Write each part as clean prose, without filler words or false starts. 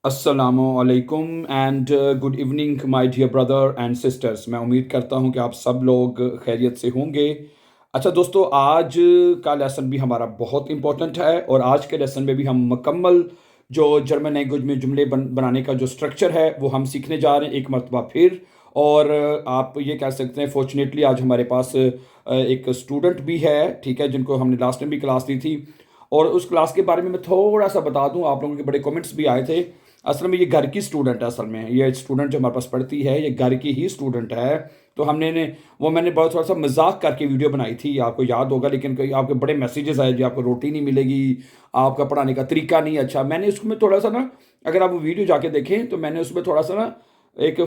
अस्सलामुअलैकुम and good evening my dear brother and sisters. मैं उम्मीद करता हूं कि आप सब लोग खैरियत से होंगे। अच्छा दोस्तों, आज का लेसन भी हमारा बहुत इंपॉर्टेंट है और आज के लेसन में भी हम मुकम्मल जो जर्मन लैंग्वेज में जुमले बनाने का जो स्ट्रक्चर है वो हम सीखने जा रहे हैं एक मरतबा फिर। और आप ये कह सकते हैं फॉर्चुनेटली आज हमारे पास एक स्टूडेंट भी है, ठीक है, जिनको हमने लास्ट टाइम भी क्लास दी थी। और उस क्लास के बारे में मैं थोड़ा सा बता दूं, आप लोगों के बड़े कमेंट्स भी आए थे। असल में ये घर की स्टूडेंट है, असल में ये स्टूडेंट जो हमारे पास पढ़ती है ये घर की ही स्टूडेंट है। तो हमने ने वो मैंने बहुत थोड़ा सा मजाक करके वीडियो बनाई थी, आपको याद होगा, लेकिन कोई आपके बड़े मैसेजेस आए जी आपको रोटी नहीं मिलेगी, आपका पढ़ाने का तरीका नहीं अच्छा। मैंने उसमें थोड़ा सा ना, अगर आप वो वीडियो जाके देखें तो मैंने उसमें थोड़ा सा ना एक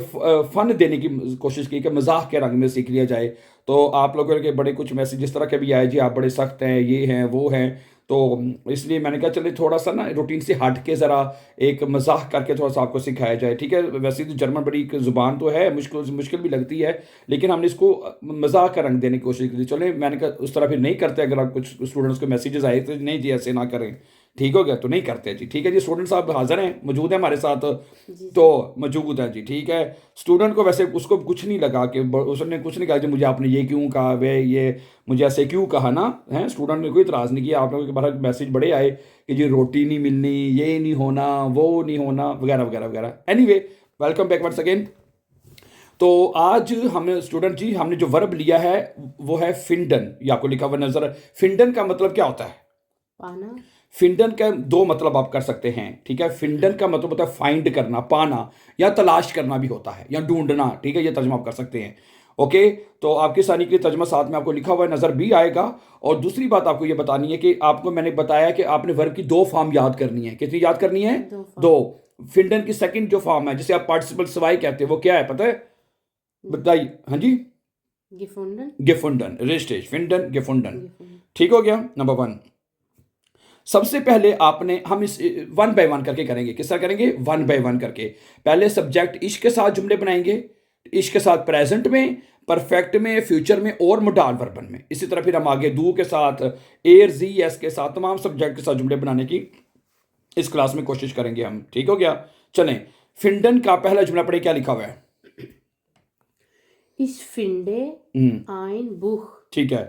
फन देने की कोशिश की कि मजाक के रंग में सीख लिया जाए। तो आप लोगों के बड़े कुछ मैसेज इस तरह के भी आए जी आप बड़े सख्त हैं, ये हैं वो हैं। तो इसलिए मैंने कहा चलिए थोड़ा सा ना रूटीन से हट के ज़रा एक मजाक करके थोड़ा सा आपको सिखाया जाए, ठीक है। वैसे तो जर्मन बड़ी एक ज़ुबान तो है, मुश्किल मुश्किल भी लगती है, लेकिन हमने इसको मजाक का रंग देने की कोशिश की। चले मैंने कहा उस तरह फिर नहीं करते, अगर आप कुछ स्टूडेंट्स को मैसेजेस आए तो नहीं जी ऐसे ना करें, ठीक हो गया, तो नहीं करते जी, ठीक है जी। स्टूडेंट साहब हाजिर हैं, मौजूद हैं हमारे साथ, तो मौजूद हैं जी, ठीक है। स्टूडेंट को वैसे उसको कुछ नहीं लगा कि उसने कुछ नहीं कहा कि मुझे आपने ये क्यों कहा, वे ये मुझे ऐसे क्यों कहा ना, है। स्टूडेंट ने कोई इतराज़ नहीं किया। आप लोगों के बाहर मैसेज बड़े आए कि जी रोटी नहीं मिलनी, ये नहीं होना, वो नहीं होना, वगैरह वगैरह वगैरह। Anyway, welcome back once again. तो आज हमने स्टूडेंट जी हमने जो वर्ब लिया है वो है फिंडन। ये आपको लिखा हुआ नजर है। फिंडन का मतलब क्या होता है? पाना। फिंडन का दो मतलब आप कर सकते हैं, ठीक है। फिंडन का मतलब होता है फाइंड करना, पाना, या तलाश करना भी होता है, या ढूंढना, ठीक है। ये तर्जमा आप कर सकते हैं। ओके, तो आपकी आसानी के लिए तर्जमा साथ में आपको लिखा हुआ नजर भी आएगा। और दूसरी बात आपको ये बतानी है कि आपको मैंने बताया कि आपने वर्ब की दो फॉर्म याद करनी है। कितनी याद करनी है? दो दो। फॉर्म। फिंडन की सेकंड जो फॉर्म है जिसे आप पार्टिसिपल सवाई कहते हैं वो क्या है पता है? बताइए। हाँ जी, गिफुंडन। गेफुंडन, रिस्टेज फिंडन गेफुंडन। गिफुंडन। ठीक हो गया। नंबर वन, सबसे पहले आपने हम इस वन बाय वन करके करेंगे। किस तरह करेंगे? वन बाय वन करके। पहले सब्जेक्ट इश के साथ जुमले बनाएंगे, इश के साथ प्रेजेंट में, परफेक्ट में, फ्यूचर में और मोडाल वर्बन में। इसी तरह फिर हम आगे डू के साथ, एर जी एस के साथ, तमाम सब्जेक्ट के साथ जुमले बनाने की इस क्लास में कोशिश करेंगे हम। ठीक हो गया। चलें, फिंडन का पहला जुमला पढ़े, क्या लिखा हुआ है? Ich finde ein Buch। ठीक है।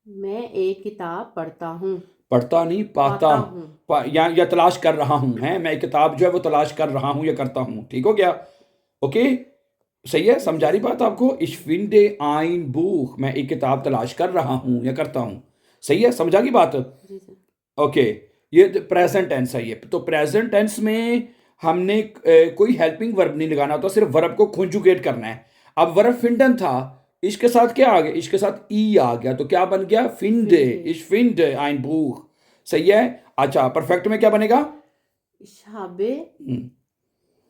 मैं एक किताब पढ़ता हूँ। पढ़ता नहीं, पाता, पाता हूँ। या तलाश कर रहा हूं, है। मैं एक किताब जो है वो तलाश कर रहा हूं या करता हूं। ठीक हो गया। ओके, सही है, समझा रही बात आपको? Ich finde ein Buch, मैं एक किताब तलाश कर रहा हूं या करता हूं। सही है, समझा की बात? जी सर। ओके, ये प्रेजेंट टेंस है ये। तो प्रेजेंट टेंस में हमने कोई हेल्पिंग वर्ब नहीं लगाना होता, सिर्फ वर्ब को कंजुगेट करना है। अब वर्ब फिंडन था, इसके साथ क्या आ गया? इसके साथ ई आ गया, तो क्या बन गया? फिंडे। इश फिंड आइन बुख। सही है। अच्छा, परफेक्ट में क्या बनेगा? Ich habe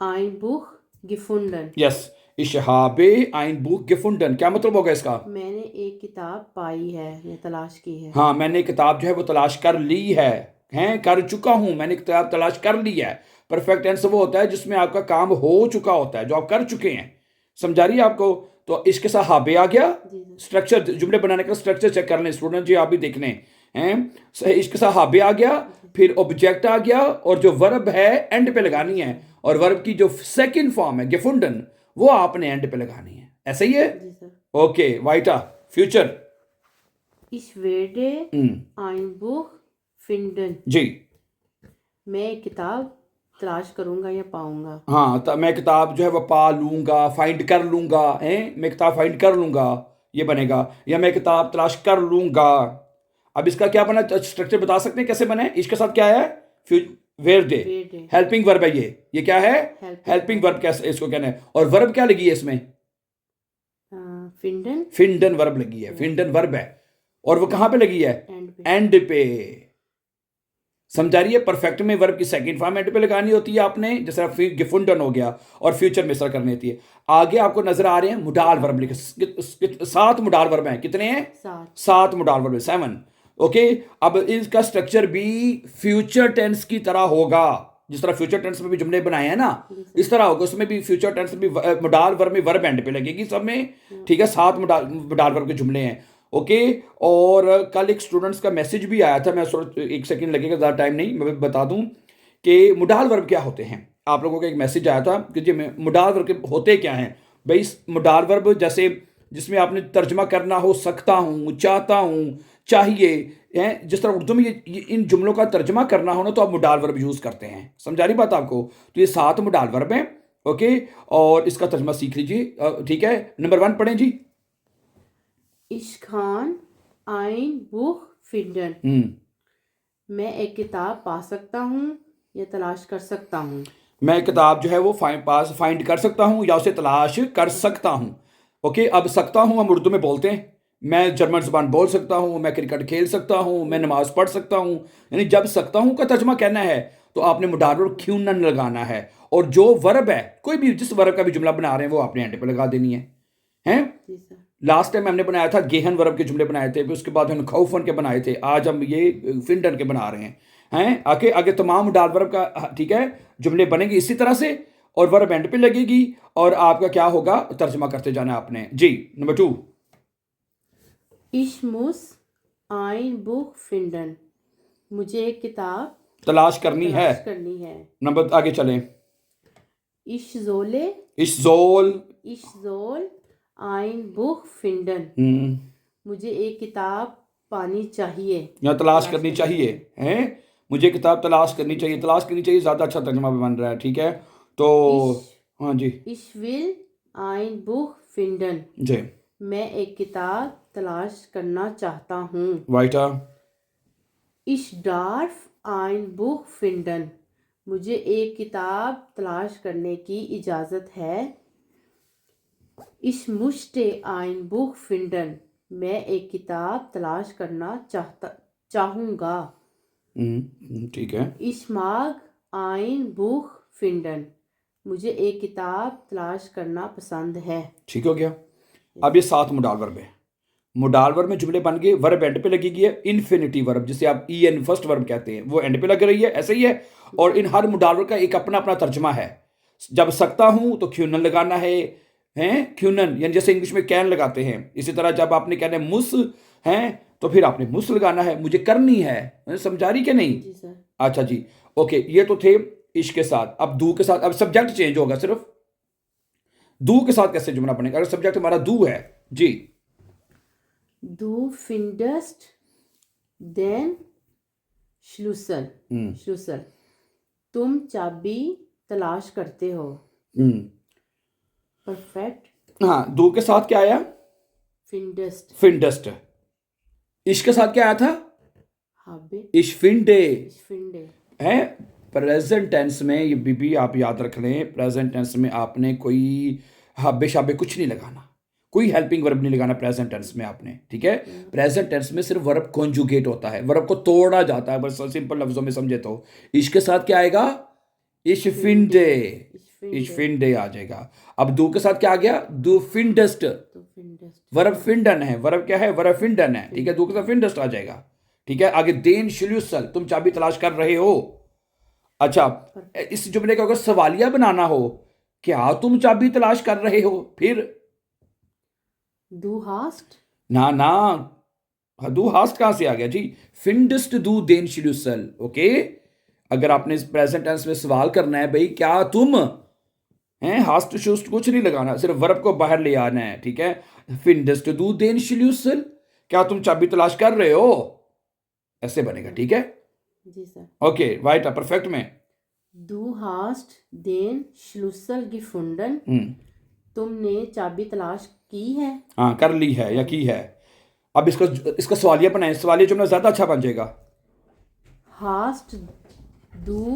ein Buch gefunden। Yes, इश habe ein Buch gefunden। क्या मतलब होगा इसका? मैंने एक किताब पाई है या तलाश की है। हाँ, मैंने किताब जो है वो तलाश कर ली है, हैं, कर चुका हूं, मैंने किताब तलाश कर ली है। परफेक्ट टेंस वो होता है जिसमें आपका काम हो चुका होता है, जो आप कर चुके हैं। समझा रही है आपको? तो इसके साथ हाबे आ गया। जी सर। स्ट्रक्चर, जुमले बनाने का स्ट्रक्चर चेक कर लें स्टूडेंट जी, आप भी देख लें, हैं। इसके साथ हाबे आ गया, फिर ऑब्जेक्ट आ गया, और जो वर्ब है एंड पे लगानी है, और वर्ब की जो सेकंड फॉर्म है गेफुंडन वो आपने एंड पे लगानी है। ऐसा ही है? जी सर। ओके, वाइटा future. Ich werde ein Buch finden। जी, मैं एक किताब तलाश करूंगा या पाऊंगा। हाँ, तो मैं किताब जो है वो पा लूंगा, फाइंड कर लूंगा, है। मैं किताब फाइंड कर लूंगा, ये बनेगा। या मैं किताब तलाश कर लूंगा। अब इसका क्या बना, स्ट्रक्चर बता सकते हैं कैसे बने? इसके साथ क्या है? वेर डे, Werde। हेल्पिंग वर्ब है ये क्या है? Helping हेल्पिंग वर्ब, कैसे इसको कहना है? और वर्ब क्या लगी है इसमें? फिंडन। फिंडन वर्ब लगी है, फिंडन वर्ब है। और वो कहां पे लगी है? एंड पे। एंड पे। समझा रही है? परफेक्ट में वर्ब की सेकंड फॉर्म एंड पे लगानी होती है आपने, जैसे गिफुंडन हो गया, और फ्यूचर में सर करनी होती है। आगे आपको नजर आ रहे हैं मुडाल वर्ब लिखे, 7 मुडाल वर्ब हैं। कितने हैं? 7 मुडाल वर्ब, 7। ओके, अब इसका स्ट्रक्चर भी फ्यूचर टेंस की तरह होगा। जिस तरह फ्यूचर टेंस में भी जुमले बनाए हैं ना, इस तरह होगा उसमें भी। फ्यूचर टेंस में भी मुडाल वर्ब में वर्ब एंड पे लगेगी सब में, ठीक है। 7 मुडाल वर्ब के जुमले हैं। ओके, और कल एक स्टूडेंट्स का मैसेज भी आया था, मैं एक सेकंड लगेगा, ज़्यादा टाइम नहीं, मैं बता दूं कि मुडाल वर्ब क्या होते हैं। आप लोगों को एक मैसेज आया था कि जी मोडाल वर्ब होते क्या हैं भाई। मोडाल वर्ब जैसे जिसमें आपने तर्जमा करना हो सकता हूँ, चाहता हूँ, चाहिए हैं, जिस तरह उर्दू में इन जुमलों का तर्जमा करना हो ना तो आप मोडाल वर्ब यूज़ करते हैं। समझा रही बात आपको? तो ये 7 मोडाल वर्ब हैं। ओके, और इसका तर्जमा सीख लीजिए। ठीक है, नंबर 1 पढ़ें जी। Ich kann ein Buch finden. मैं एक किताब पा सकता हूँ या तलाश कर सकता हूँ। मैं किताब जो है वो फाइंड कर सकता हूँ या उसे तलाश कर सकता हूँ। ओके, अब सकता हूँ हम उर्दू में बोलते हैं। मैं जर्मन ज़बान बोल सकता हूँ, मैं क्रिकेट खेल सकता हूँ, मैं नमाज पढ़ सकता हूँ। यानी जब सकता हूँ का तर्जमा कहना है तो आपने मुडार और क्यूनन लगाना है, और जो वर्ब है कोई भी जिस वर्ब का भी जुमला बना रहे हैं वो आपने एंड पे लगा देनी है। हैं? जी सर। लास्ट टाइम हमने बनाया था गेहन वर्ब के जुमले बनाए थे, फिर उसके बाद हमने खौफन के बनाए थे, आज हम ये फिंडन के बना रहे हैं। आगे आगे तमाम डाल वर्ब का ठीक है जुमले बनेंगे इसी तरह से, और वर्ब एंड पे लगेगी और आपका क्या होगा, तर्जमा करते जाना है आपने जी। Number 2, Ich muss ein Buch finden. मुझे एक किताब तलाश करनी है। तलाश करनी है। नंबर आगे चलें। Ich soll ein Buch finden. मुझे एक किताब पानी चाहिए या तलाश करनी चाहिए हैं। मुझे किताब तलाश करनी चाहिए, तलाश करनी चाहिए ज़्यादा अच्छा तर्जमा बन रहा है। ठीक है, तो हाँ जी। Ich will ein Buch finden. जी, मैं एक किताब तलाश करना चाहता हूँ। वाइटा। Ich darf ein Buch finden. मुझे एक किताब तलाश करने की इजाज़त है। Ich möchte ein Buch finden. मैं एक किताब तलाश करना चाहूँगा। ठीक है। Ich mag ein Buch finden. मुझे एक किताब तलाश करना पसंद है। ठीक हो गया। अब ये 7 मोडाल वर्ब है। मोडाल वर्ब में जुमले बन गए, वर्ब एंड पे लगेगी है। इन्फिनिटी वर्ब जिसे आप en फर्स्ट वर्ब कहते हैं वो एंड पे लग रही है, ऐसे ही है। और इन हर मोडाल वर्ब का एक अपना अपना तर्जमा है। जब सकता हूं तो क्यूनन लगाना है, हैं क्यूनन, यानी जैसे इंग्लिश में कैन लगाते हैं, इसी तरह जब आपने कहना है मुस हैं तो फिर आपने मुस लगाना है, मुझे करनी है। समझा रही कि नहीं? जी सर। अच्छा जी, ओके, ये तो थे इश्क के साथ। अब दू के साथ, अब सब्जेक्ट चेंज होगा सिर्फ। दू के साथ कैसे जुमला बनेगा? अगर सब्जेक्ट हमारा दू है जी। Du findest den Schlüssel. Schlüssel. तुम चाबी तलाश करते हो। परफेक्ट। हाँ, दो के साथ क्या आया? फिंडस्ट। इश के साथ क्या आया था? इशफिंडे। है प्रेजेंट टेंस में, ये बीबी आप याद रख लें, प्रेजेंट टेंस में आपने कोई हाबे शाबे कुछ नहीं लगाना, कोई हेल्पिंग वर्ब नहीं लगाना प्रेजेंट टेंस में आपने। ठीक है, प्रेजेंट टेंस में सिर्फ वर्ब कॉन्जुगेट होता है, वर्ब को तोड़ा जाता है, बस सिंपल लफ्जों में समझे तो। इश के साथ क्या आएगा? इशफिंडे। इशफिंडे आ जाएगा। अब दो के साथ क्या आ गया? दो फिंडस्ट। वर्ब फिंडन है, वर्ब क्या है? वर्ब फिंडन है। ठीक है, दो के साथ फिंडस्ट आ जाएगा। ठीक है, आगे देन शिल्यूसल, तुम चाबी तलाश कर रहे हो। अच्छा, इस जुमले का अगर सवालिया बनाना हो, क्या तुम चाबी तलाश कर रहे हो, फिर Du hast? ना ना, दू हास्ट कहां से आ गया जी? फिंडस्ट दू देन शिल्यूसल। ओके, अगर आपने इस प्रेजेंट टेंस में सवाल करना है, भाई क्या तुम हैं, हास्ट शुस्ट कुछ नहीं लगाना, सिर्फ वर्ब को बाहर ले आना है। ठीक है, फिंडस्ट दू देन शिल्यूसल, क्या तुम चाबी तलाश कर रहे हो, ऐसे बनेगा। ठीक है जी सर। ओके, वाइट परफेक्ट में Du hast den Schlüssel gefunden. तुमने चाबी तलाश की है। हाँ, कर ली है या की है। अब इसका सवालिया बनाए, सवालिया जुमला ज्यादा अच्छा बन जाएगा। Hast du?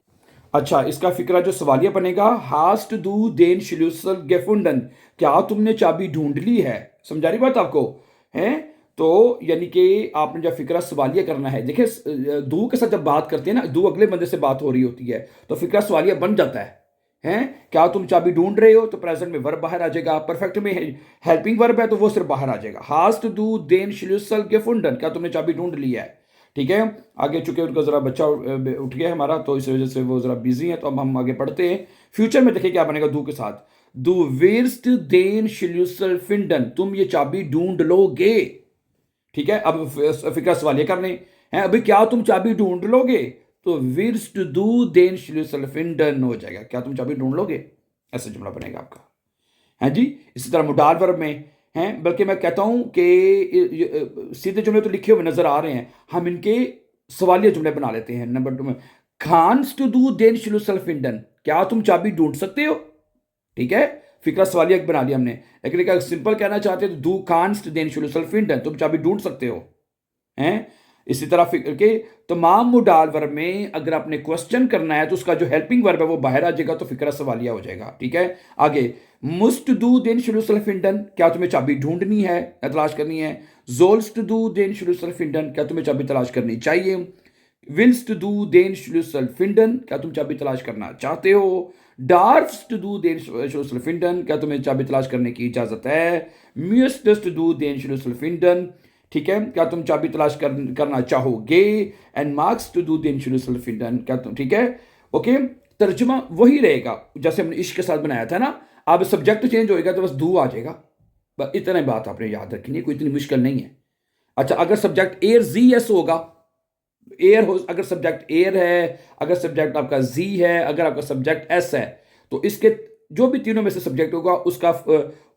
अच्छा, इसका फिक्रा जो सवालिया बनेगा, हास्ट दू देन शिल्यूसल गेफुंडन, क्या तुमने चाबी ढूंढ ली है। समझा रही बात आपको? हैं, तो यानी कि आपने जब फिक्रा सवालिया करना है, देखिए दू के साथ जब बात करते हैं ना, दू अगले बंदे से बात हो रही होती है, तो फिक्रा सवालिया बन जाता है। हैं, क्या तुम चाबी ढूंढ रहे हो, तो प्रेजेंट में वर्ब बाहर आ जाएगा। परफेक्ट में हेल्पिंग वर्ब है तो वो सिर्फ बाहर आ जाएगा। हास्ट दू देन शिल्यूसल गेफुंडन, क्या तुमने चाबी ढूंढ ली है। ठीक है, आगे चूंकि उनका ज़रा बच्चा उठ गया हमारा, तो इस वजह से वो ज़रा बिजी है, तो अब हम आगे पढ़ते हैं। फ्यूचर में देखिए क्या बनेगा दू के साथ। दू विर्स्ट देन शिल्यूसल फिंडन, तुम ये चाबी ढूंढ लोगे। ठीक है, अब फिक्र सवाल ये कर लें हैं, अभी क्या तुम चाबी ढूंढ लोगे, तो विर्स्ट दू देन श्लूसल फिंडन हो जाएगा। क्या तुम चाबी ढूंढ लोगे? ऐसा जुमला बनेगा आपका, है जी। इसी तरह मोडाल वर्ब में हैं, बल्कि मैं कहता हूं कि सीधे जुमले तो लिखे हुए नजर आ रहे हैं, हम इनके सवालिया जुमले बना लेते हैं। नंबर 2 में खान्स टू डू देन श्लूसल फिंडन, क्या तुम चाबी ढूंढ सकते हो? ठीक है, फिक्रा सवालिया बना लिया हमने। लेकिन अगर सिंपल कहना चाहते हैं तो दू कांस्ट देन शुलुसल फिंडन, तुम चाबी ढूंढ सकते हो, हैं। इसी तरह फिक्र के तमाम मुडाल वर्ब में अगर आपने क्वेश्चन करना है तो उसका जो हेल्पिंग वर्ब है वो बाहर आ जाएगा, तो फिक्रा सवालिया हो जाएगा। ठीक है, आगे मुस्ट डू देन शुलुसल फिंडन, क्या तुम्हें चाबी ढूंढनी है या तलाश करनी है? जोल्स्ट डू देन शुलुसल फिंडन, क्या तुम्हें चाबी तलाश करनी चाहिए? विल्स्ट डू देन शुलुसल फिंडन, क्या तुम चाबी तलाश करना चाहते हो? डार्फ्स्ट डू देन शुलुसल फिंडन, क्या तुम्हें चाबी तलाश करने की इजाजत है? म्यूस्टस्ट डू देन शुलुसल फिंडन, ठीक है, क्या तुम चाबी तलाश करना चाहोगे? एंड मार्क्स टू डू देन शुलुसल फिंडन, क्या तुम, ठीक है, ओके। तर्जुमा वही रहेगा जैसे हमने इश्क के साथ बनाया था ना। अब सब्जेक्ट चेंज होएगा तो बस दू आ जाएगा, बस इतना बात आपने याद रखनी है, कोई इतनी मुश्किल नहीं है। अच्छा, अगर सब्जेक्ट एयर जी एस होगा, एयर हो, अगर सब्जेक्ट एयर है, अगर सब्जेक्ट आपका जी है, अगर आपका सब्जेक्ट एस है, तो इसके जो भी तीनों में से सब्जेक्ट होगा उसका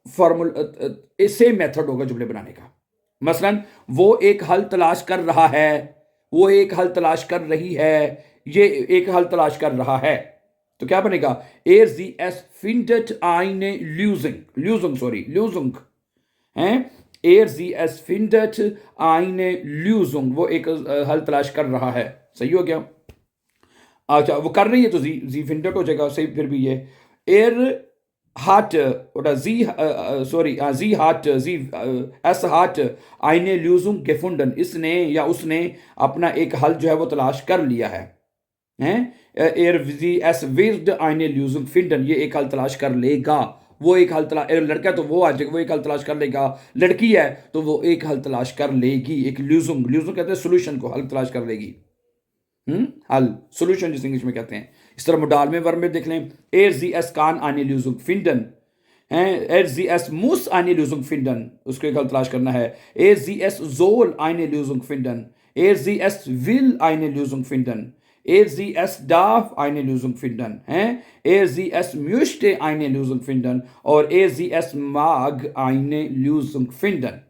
फॉर्मूला सेम मेथड होगा जुमले बनाने का। मसलन वो एक हल तलाश कर रहा है, वो एक हल तलाश कर रही है, ये एक हल तलाश कर रहा है, तो क्या बनेगा? एर जी एस फिंडेट आइने ल्यूजिंग हैं, एर जी एस फिंडेट आइने ल्यूजिंग, वो एक हल तलाश कर रहा है। सही हो गया। अच्छा, वो कर रही है तो जी फिंडेट हो जाएगा, सही। फिर भी ये एर हाट oder sie es hat eine Lösung gefunden, इसने या उसने अपना एक हल जो है वो तलाश कर लिया है, हैं। sie es wird eine Lösung finden, ये एक हल तलाश कर लेगा, वो एक हल तलाश, लड़का तो वो आ जाएगा, वो एक हल तलाश कर लेगा, लड़की है तो वो एक हल तलाश कर लेगी। एक ल्यूजिंग कहते हैं सोल्यूशन को, हल तलाश कर लेगी, हल, सोल्यूशन जिस इंग्लिश में कहते हैं। इस तरह मोडाल में वर्ब में देख लें, एर जी एस कान आने ल्यूजिंग फिंडन, एर जी एस मुस आने ल्यूजिंग फिंडन, उसको एक हल तलाश करना है। एर जी एस जोल आने ल्यूजिंग फिंडन, एर जी एस विल आने ल्यूजिंग फिंडन, एर जी एस डाफ आने ल्यूजिंग फिंडन, एर जी एस म्यूस्टे आने ल्यूजिंग फिंडन और एर जी एस माग आने ल्यूजिंग फिंडन।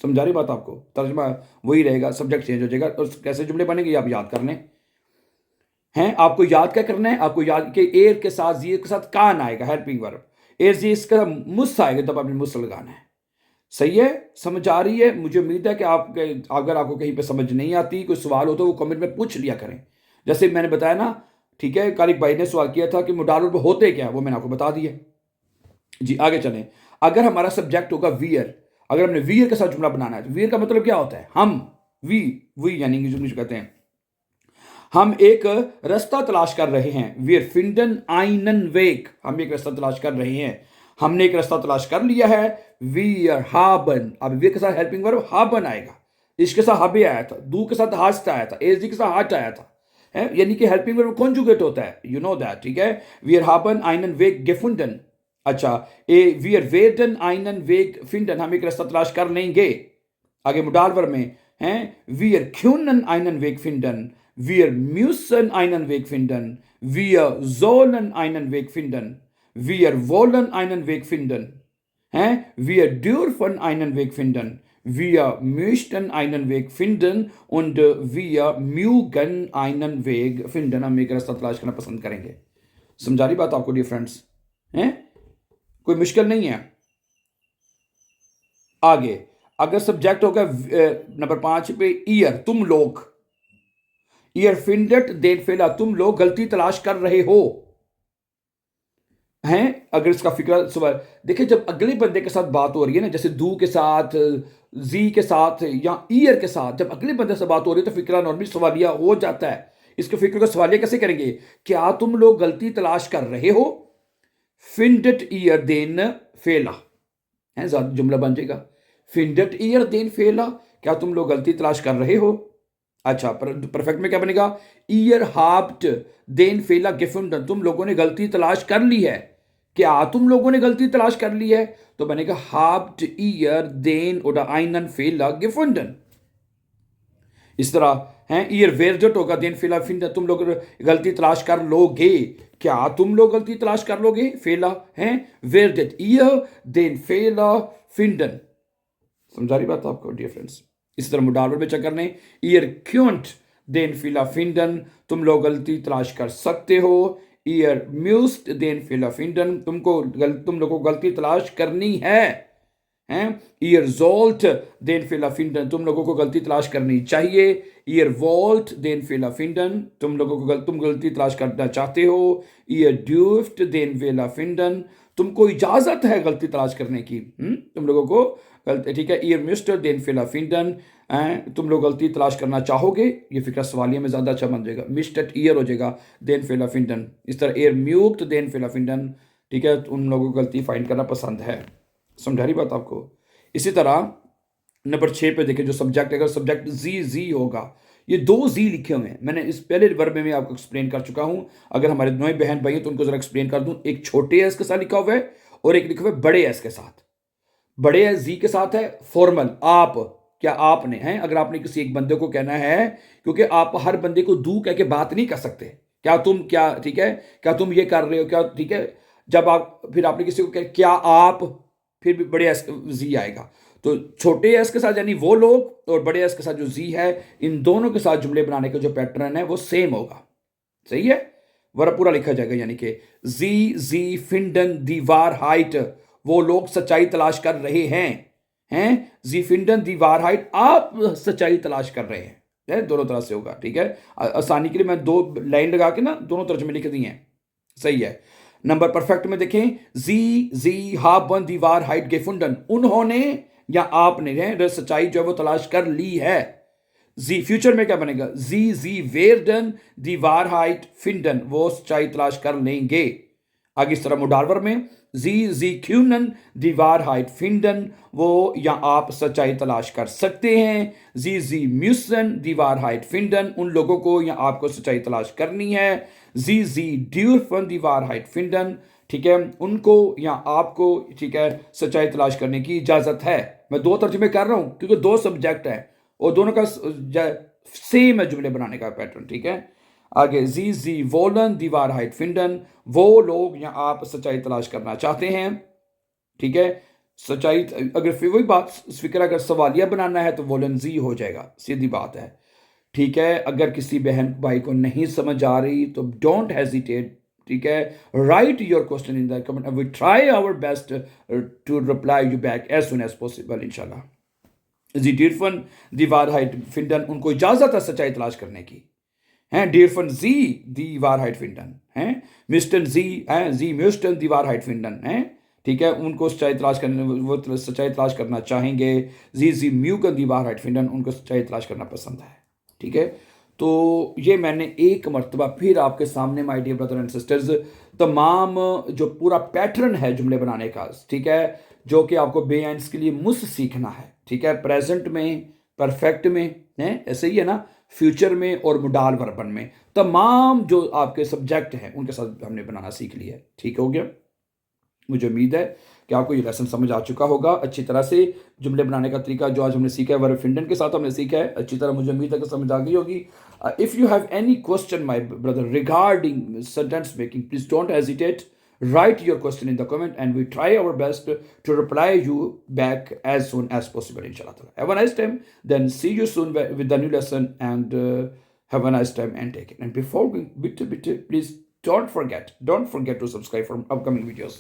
समझा रही बात आपको? तर्जमा वही रहेगा, सब्जेक्ट चेंज हो जाएगा। और कैसे जुमले बनेंगे आप याद कर लें, हैं। आपको याद क्या करना है? आपको याद के एर के साथ जी के साथ कान आएगा, हेल्पिंग वर्ब। एर जी इसका मुस आएगा, तब आपने मुस लगाना है। सही है, समझ आ रही है? मुझे उम्मीद है कि अगर आपको कहीं पे समझ नहीं आती, कोई सवाल हो तो वो कमेंट में पूछ लिया करें। जैसे मैंने बताया ना, ठीक है, कल एक भाई ने सवाल किया था कि मोडाल वर्ब होते क्या, वो मैंने आपको बता दिया जी। आगे चलें, अगर हमारा सब्जेक्ट होगा वियर, अगर हमने वियर के साथ जुमला बनाना है तो वियर का मतलब क्या होता है? हम, वी यानी इंग्लिश कहते हैं, हम एक रास्ता तलाश कर रहे हैं। वियर फिंडन आइनन वेक, हम एक रास्ता तलाश कर रहे हैं, हमने एक रास्ता तलाश कर लिया है। वियर हाबन, अब वियर के साथ हेल्पिंग वर्ब हाबन आएगा, इसके साथ हबे आया था, दू के साथ हास्ट आया था, एजी के साथ हाट आया था, है, यानी कि हेल्पिंग वर्ब कॉन्जुगेट होता है, यू नो दैट, ठीक है। वियर हाबन आइनन वेक गेफुंडन, अच्छा, वियर वेडन आइनन वेक फिंडन, हम एक रास्ता तलाश कर लेंगे। आगे मोडाल वर्ब में हैं, वियर क्यूनन आइनन वेक फिंडन, wir müssen einen Weg finden, wir sollen einen Weg finden, wir wollen einen Weg finden, wir dürfen einen Weg finden, wir möchten einen Weg finden und wir mögen einen Weg finden। हम एक रास्ता तलाश करना पसंद करेंगे। समझा रही बात आपको डियर फ्रेंड्स? हैं, कोई मुश्किल नहीं है। आगे अगर सब्जेक्ट होगा नंबर 5 पे ईयर, तुम लोग, ईयर फिंडेट देन फेला, तुम लोग गलती तलाश कर रहे हो, हैं। अगर इसका फिक्रा सवाल देखिए, जब अगले बंदे के साथ बात हो रही है ना, जैसे दू के साथ, जी के साथ या ईयर के साथ, जब अगले बंदे से बात हो रही है तो फिक्रा नॉर्मली सवालिया हो जाता है। इसके फिक्र को सवालिया कैसे करेंगे? क्या तुम लोग गलती तलाश कर रहे हो? फिंडेट ईयर देन फेला, है, जुमला बन जाएगा। फिंडेट ईयर देन फेला, क्या तुम लोग गलती तलाश कर रहे हो? अच्छा, परफेक्ट में क्या बनेगा? ईयर हाब्ट देन फेला गेफुंडन, तुम लोगों ने गलती तलाश कर ली है। क्या तुम लोगों ने गलती तलाश कर ली है? तो बनेगा हाब्ट ईयर देन oder einen Fehler gefunden। इस तरह हैं, ईयर वेरजट होगा, देन फेला फिंडन, तुम लोग गलती तलाश कर लोगे। क्या तुम लोग गलती तलाश कर लोगे? फेला हैं, वेरजट ईयर, देन फेला फिंडन। समझा रही बात आपको डियर फ्रेंड्स? इसी तरह मुडावर में चेक करने, ईयर क्यूंट, देन फिला फिंडन, तुम लोग गलती तलाश कर सकते हो। ईयर म्यूस्ट, देन फिला फिंडन, तुम लोगों को गलती तलाश करनी है। ईयर जोल्ट, देन फिला फिंडन, तुम लोगों को गलती तलाश करनी चाहिए। ईयर वॉल्ट, देन फिला फिंडन, तुम लोगों को तुम गलती तलाश करना चाहते हो। ईयर ड्यूफ्ट, देन फिला फिंडन, तुमको इजाजत है गलती तलाश करने की, तुम लोगों को गलती, ठीक है। ईयर मिस्टर, देन फिला फिंडन, तुम लोग गलती तलाश करना चाहोगे। ये फिक्र सवालिया में ज़्यादा अच्छा बन जाएगा, मिस्टर ईयर हो जाएगा, देन फिला फिंडन। इस तरह ईयर म्यूक्ट, देन फिला फिंडन, ठीक है, उन लोगों को गलती फाइंड करना पसंद है। समझा रही बात आपको? इसी तरह नंबर 6 पे देखें, जो सब्जेक्ट, अगर सब्जेक्ट जी होगा, ये 2 जी लिखे हुए हैं। मैंने इस पहले वर्ब में आपको एक्सप्लेन कर चुका हूं। अगर हमारे नए बहन भाई हैं तो उनको जरा एक्सप्लेन कर दूं। एक छोटे एस के साथ लिखा हुआ है और एक लिखा हुआ है बड़े एस के साथ। बड़े एस जी के साथ है फॉर्मल, आप, क्या आपने हैं, अगर आपने किसी एक बंदे को कहना है, क्योंकि आप हर बंदे को दू कह के बात नहीं कर सकते। क्या तुम, क्या, ठीक है, क्या तुम ये कर रहे हो, क्या, ठीक है। जब आप, फिर आपने किसी को कहा क्या आप, फिर भी बड़े एस जी आएगा। तो छोटे एस के साथ यानी वो लोग, और बड़े एस के साथ जो जी है, इन दोनों के साथ जुमले बनाने का जो पैटर्न है वो सेम होगा। सही है, वर्ब पूरा लिखा जाएगा, यानी कि जी फिंडन दीवार हाइट, वो लोग सच्चाई तलाश कर रहे हैं जी फिंडन दीवार हाइट, आप सच्चाई तलाश कर रहे हैं, दोनों तरह से होगा, ठीक है। आसानी के लिए मैं 2 लाइन लगा के ना दोनों तर्जुमे लिख दी हैं। सही है। नंबर परफेक्ट में देखें, जी haben दीवार हाइट gefunden, उन्होंने या आपने सच्चाई जो है वो तलाश कर ली है। जी फ्यूचर में क्या बनेगा? जी werden die Wahrheit finden, वो सच्चाई तलाश कर लेंगे। आगे इस तरह मुडावर में, जी können die Wahrheit finden, वो या आप सच्चाई तलाश कर सकते हैं। जी müssen die Wahrheit finden, उन लोगों को या आपको सच्चाई तलाश करनी है। जी dürfen die Wahrheit finden, ठीक है, उनको या आपको, ठीक है, सच्चाई तलाश करने की इजाजत है। मैं 2 तर्जुमे कर रहा हूं क्योंकि 2 सब्जेक्ट है और दोनों का सेम है जुमले बनाने का पैटर्न, ठीक है। आगे जी wollen die Wahrheit finden, वो लोग या आप सच्चाई तलाश करना चाहते हैं, ठीक है। सच्चाई, अगर फिर वही बात फिक्र, अगर सवालिया बनाना है तो wollen जी हो जाएगा, सीधी बात है, ठीक है। अगर किसी बहन भाई को नहीं समझ आ रही तो डोंट हेजिटेट, ठीक है, write your question in the comment, we try our best to reply you back as soon as possible इंशाल्लाह। जी डिरफन दीवार हाइट फिंडन, उनको इजाजत है सच्चाई तलाश करने की, हैं। डिरफन जी दीवार हाइट फिंडन, हैं। मिस्टन जी, हैं, जी मिस्टन दीवार हाइट फिंडन, हैं, ठीक है, उनको सच्चाई तलाश करने, वो सच्चाई तलाश करना चाहेंगे। जी म्यूकन दीवार हाइट फिंडन, उनको सच्चाई तलाश करना पसंद है, ठीक है। तो ये मैंने एक मरतबा फिर आपके सामने my dear brother and sisters तमाम जो पूरा पैटर्न है जुमले बनाने का, ठीक है, जो कि आपको बेएंस के लिए मुझसे सीखना है, ठीक है। प्रेजेंट में, परफेक्ट में है, ऐसे ही है ना, फ्यूचर में और मुडाल वर्बन में, तमाम जो आपके सब्जेक्ट हैं उनके साथ हमने बनाना सीख लिया है, ठीक हो गया। मुझे उम्मीद है कि आपको ये लेसन समझ आ चुका होगा अच्छी तरह से। जुमले बनाने का तरीका जो आज हमने सीखा है वर्ब फिंडन के साथ हमने सीखा है अच्छी तरह, मुझे उम्मीद है कि समझ आ गई होगी। If you have any question my brother regarding sentence making, please don't hesitate, write your question in the comment and we try our best to reply you back as soon as possible inshallah. Have a nice time, then see you soon with the new lesson, and have a nice time and take it. And before going, please don't forget to subscribe for upcoming videos.